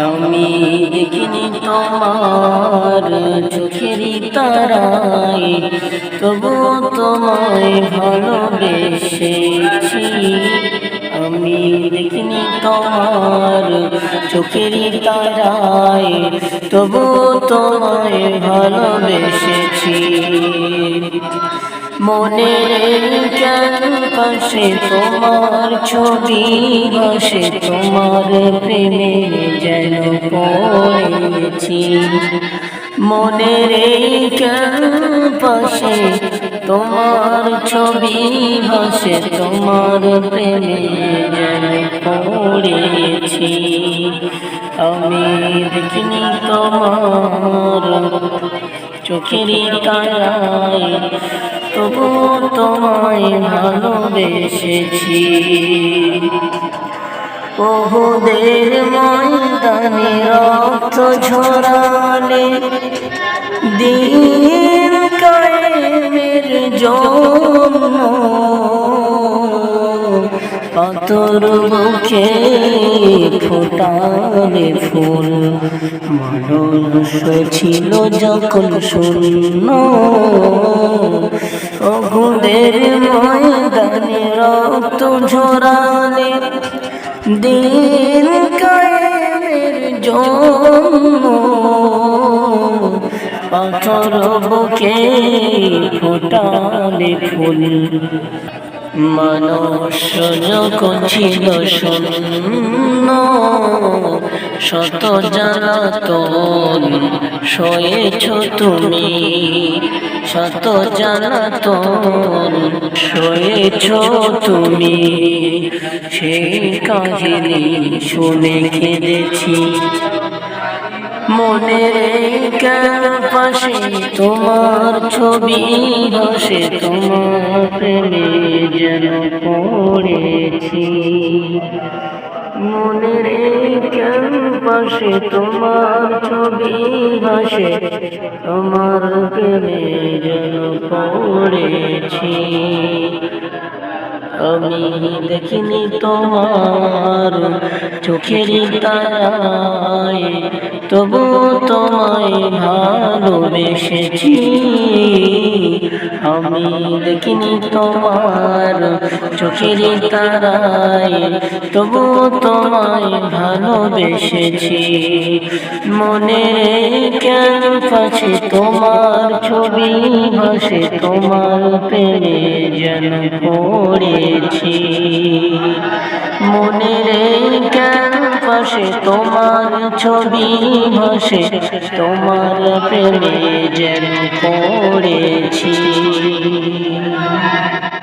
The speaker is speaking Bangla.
আমি দেখিনি তোমার চোখেরই তারায়, তবু তোমায় ভালোবেসেছি। আমি দেখিনি তোমার চোখেরই তারায়, তবু তোমায় ভালোবেসেছি। মনের ক্যানভাসে তোমার ছবি ভাসে, তোমার প্রেমে যেন পড়েছি। মনের ক্যানভাসে তোমার ছবি ভাসে, তোমার প্রেমে যেন পড়েছি। আমি দেখিনি তোমার চোখেরই তারায়, তবু তোমায় ভালোবেসেছি। ওহুদের ময়দানে রক্ত ঝরালে, দ্বীন কায়েমের জন্য পাথর বুকে ফোটালে ফুল। মানুষ ছিল যখন শূন্য, ওহুদের ময়দানে রক্ত ঝরালে, দ্বীন কায়েমের জন্য পাথর বুকে ফোটালে ফুল। মানুষ যখন ছিল শূন্য, শত জ্বালাতন সয়েছ তুমি, শত জ্বালাতন সয়েছ তুমি। সেই কাহিনী শুনে কেঁদেছি। মনের ক্যানভাসে তোমার ছবি ভাসে, তোমার প্রেমে যেন পড়েছি। মনের ক্যানভাসে তোমার ছবি ভাসে, তোমার প্রেমে যেন পড়েছি। আমি দেখিনি তোমার চোখেরই তারায়, তবু তোমায় ভালোবেসেছি। আমি দেখিনি তোমার চোখেরই তারায়, তবু তোমায় ভালোবেসেছি। মনের ক্যানভাসে তোমার ছবি ভাসে, তোমার প্রেমে যেন পড়েছি। মনের ক্যানভাসে তোমার ছবি ভাসে, তোমার প্রেমে যেন পড়েছি।